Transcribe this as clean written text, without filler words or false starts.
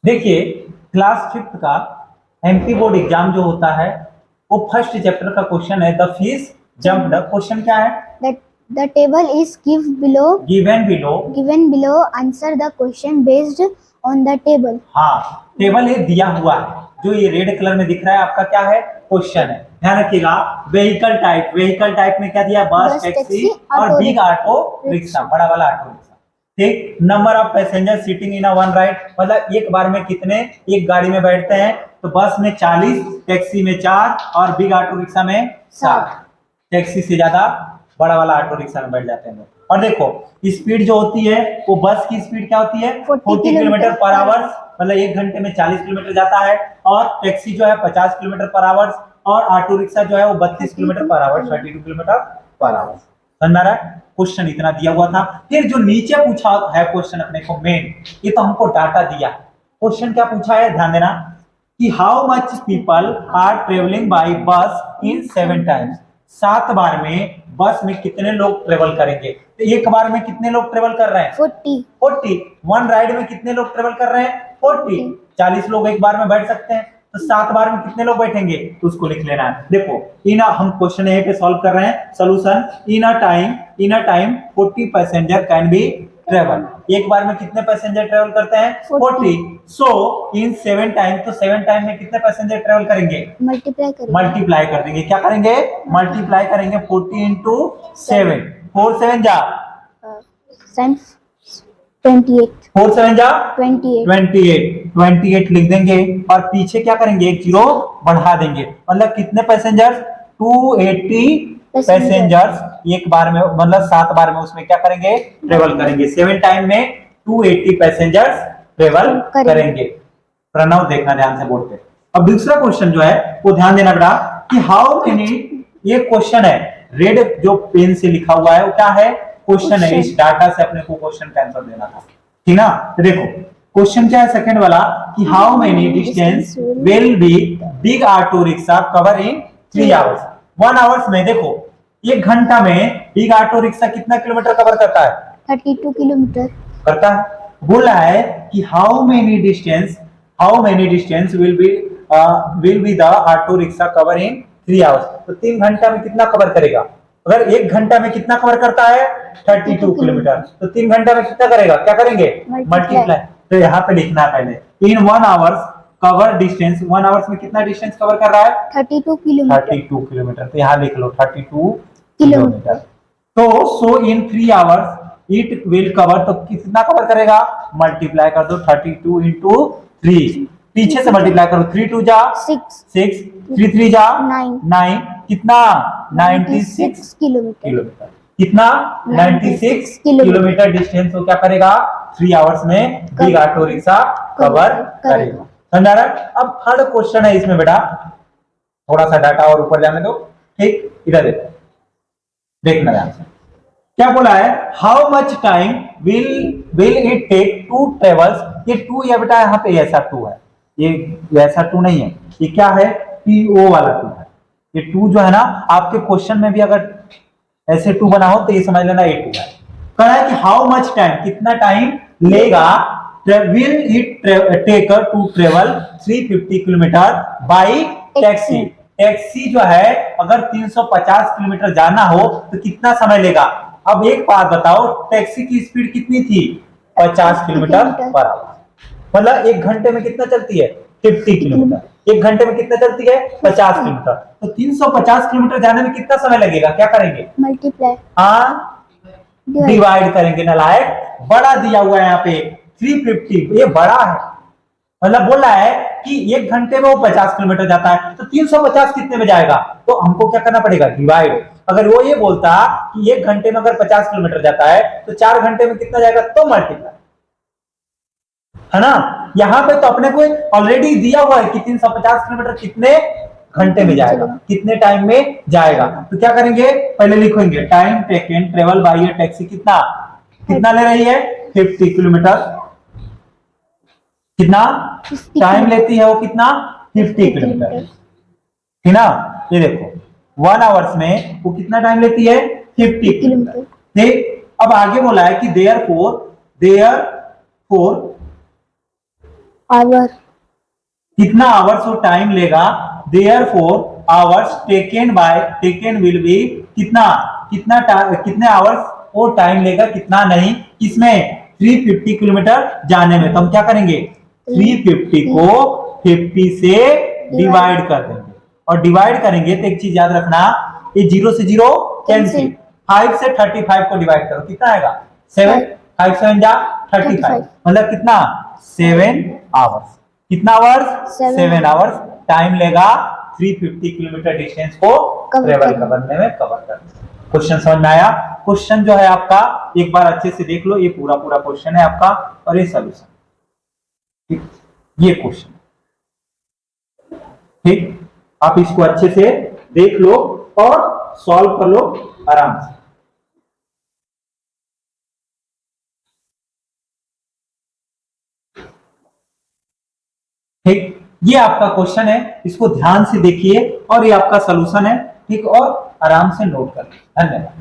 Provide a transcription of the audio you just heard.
देखिए, class fifth का MP board exam जो होता है वो फर्स्ट चैप्टर का क्वेश्चन है द फिश जंप्ड। क्वेश्चन क्या है? The table is given below. given below. Answer the question based on the table. हाँ, टेबल ये दिया हुआ है, जो ये रेड कलर में दिख रहा है आपका क्या है? क्वेश्चन है। ध्यान रखिएगा। व्हीकल टाइप में क्या दिया? बस, टैक्सी और बिग ऑटो रिक्शा, बड़ा वाला ऑटो रिक्शा। ठीक। Number of passenger seating in one ride, मतलब एक बार में कितने एक गाड़ी में बैठते हैं? तो बस में 40, टैक्सी में 4 और बिग ऑटो रिक्शा में 7। टैक्सी से ज्यादा बड़ा वाला ऑटो रिक्शा में बैठ जाते हैं लोग। और देखो, स्पीड जो होती है वो बस की स्पीड क्या होती है? 40 किलोमीटर पर आवर, मतलब 1 घंटे में 40 किलोमीटर जाता है। और टैक्सी जो है 50 किलोमीटर पर आवर और ऑटो रिक्शा जो है वो 32 kilometre per hour, 32 kilometre per hour. समझ में आ रहा है? क्वेश्चन इतना दिया हुआ था। फिर जो नीचे पूछा है क्वेश्चन अपने को मेन, ये तो हमको डाटा दिया। क्वेश्चन क्या पूछा है? ध्यान देना कि how much people are travelling by bus in 7 times. 7 बार में बस में कितने लोग ट्रेवल करेंगे? तो एक बार में कितने लोग ट्रेवल कर रहे हैं? 40। वन राइड में कितने लोग ट्रेवल कर रहे हैं? 40। 40 लोग एक बार में बैठ सकते हैं, तो 7 बार में कितने लोग बैठेंगे? तो उसको लिख लेना है। देखो, हम क्वेश्चन ए पे सॉल्व कर रहे हैं। Solution, in a time 40 passenger can be travel. एक बार में कितने पैसेंजर ट्रेवल करते हैं? 40। सो इन 7 टाइम, तो 7 टाइम में कितने पैसेंजर ट्रेवल करेंगे? मल्टीप्लाई कर देंगे। क्या करेंगे? मल्टीप्लाई करेंगे। 40 इंटू 7, 4 7 जा 28 4 7 जा 28 28 लिख देंगे। और पीछे क्या करेंगे? एक जीरो बढ़ा देंगे। मतलब कितने पैसेंजर्स? 280 पैसेंजर्स एक बार में, मतलब 7 बार में उसमें क्या करेंगे? ट्रेवल करेंगे। 7 टाइम में 280 पैसेंजर्स ट्रेवल करेंगे। प्रणव देखना ध्यान से बोर्ड पे। अब दूसरा क्वेश्चन जो है वो ध्यान देना बेटा कि हाउ मेनी, ये क्वेश्चन है, रेड जो पेन से लिखा हुआ है वो क्या है? क्वेश्चन है। इस डाटा से अपने को क्वेश्चन का आंसर देना था, ठीक ना? तो देखो क्वेश्चन क्या है सेकंड वाला कि how many distance will be big auto rickshaw cover in 3 hours. 1 hours में देखो 1 घंटा में बिग ऑटो रिक्शा कितना किलोमीटर कवर करता है? 32 किलोमीटर करता है। बोला है कि how many distance will be the auto rickshaw cover in 3 hours. तो 3 घंटा में कितना कवर करेगा? अगर 1 घंटा में कितना कवर करता है? 32 किलोमीटर। तो 3 घंटा में कितना करेगा? क्या करेंगे? मल्टीप्लाई। तो यहाँ पे लिखना है पहले इन 1 आवर्स कवर डिस्टेंस। 1 आवर्स में कितना डिस्टेंस कवर कर रहा है? 32 किलोमीटर। 32 किलोमीटर। तो यहाँ लिख लो 32 किलोमीटर। तो सो इन 3 आवर्स इट विल कवर, तो कितना कवर करेगा? मल्टीप्लाई कर दो 32 इंटू 3। पीछे से मल्टीप्लाई करो। 3 2 जा 6, 3 3 जा 9, कितना? 96 किलोमीटर। कितना? 96 किलोमीटर डिस्टेंस वो क्या करेगा? 3 आवर्स में बिग ऑटो रिक्शा कवर करेगा। समझा रहा है? अब थर्ड क्वेश्चन है इसमें बेटा, थोड़ा सा डाटा और ऊपर जाने दो। ठीक, इधर देखो, देखना ध्यान से। क्या बोला है? How much time will it take to travels. ये टू या बेटा यहाँ पे ऐसा टू है, ये ऐसा टू नहीं है, ये क्या है? पीओ वाला टू है। ये टू जो है ना, आपके क्वेश्चन में भी अगर ऐसे टू बना हो तो ये समझ लेना ये टू है। कह रहा है कि हाउ मच टाइम, कितना टाइम लेगा will it take to travel 350 kilometre by taxi. Taxi जो है अगर 350 किलोमीटर जाना हो तो कितना समय लेगा? अब एक बात बताओ, टैक्सी की स्पीड कितनी थी? 50 किलोमीटर पर आवर। मतलब 1 घंटे में कितना चलती है? 50 किलोमीटर। 1 घंटे में कितना चलती है? 50 किलोमीटर। तो 350 किलोमीटर जाने में कितना समय लगेगा? क्या करेंगे? मल्टीप्लाई। हाँ, डिवाइड करेंगे। नालायक, बड़ा दिया हुआ है यहाँ पे 350, ये बड़ा है। मतलब बोल रहा है कि 1 घंटे में वो 50 किलोमीटर जाता है, तो 350 कितने में जाएगा? तो हमको क्या करना पड़ेगा? डिवाइड। अगर वो ये बोलता कि 1 घंटे में अगर 50 किलोमीटर जाता है तो 4 घंटे में कितना जाएगा? तो मल्टीप्लाई, है ना? यहाँ पे तो अपने को ऑलरेडी दिया हुआ है कि 350 किलोमीटर कितने घंटे में जाएगा, कितने टाइम में जाएगा। तो क्या करेंगे? पहले लिखेंगे time taken travel by A taxi कितना ले रही है? 50 किलोमीटर। कितना टाइम लेती है वो? कितना? 50 किलोमीटर, ठीक ना? ये देखो 1 आवर्स में वो कितना टाइम लेती है? 50 किलोमीटर। ठीक। अब आगे बोला है कि देयरफॉर hour. कितना आवर्स वो टाइम लेगा, therefore hours taken will be कितने आवर्स वो टाइम लेगा, कितना नहीं, किसमें 350 किलोमीटर जाने में। तो हम क्या करेंगे, 350 को 50 से डिवाइड कर देंगे, और डिवाइड करेंगे तो एक चीज याद रखना, ये 0 से 0 कैंसिल, 5 से 35 को डिवाइड करो, कितना आएगा 7, 5 7 जा 35, मतलब कितना 7 आवर्स, कितना आवर्स 7 आवर्स टाइम लेगा 350 किलोमीटर डिस्टेंस को ट्रेवल करने में, कवर करने में। क्वेश्चन समझ में आया? क्वेश्चन जो है आपका एक बार अच्छे से देख लो, ये पूरा क्वेश्चन है आपका और ये सॉल्यूशन, ठीक, ये क्वेश्चन, ठीक, आप इसको अच्छे से देख लो और सॉल्व कर लो आराम से। ठीक, ये आपका क्वेश्चन है, इसको ध्यान से देखिए और ये आपका सॉल्यूशन है, ठीक, और आराम से नोट कर, धन्यवाद।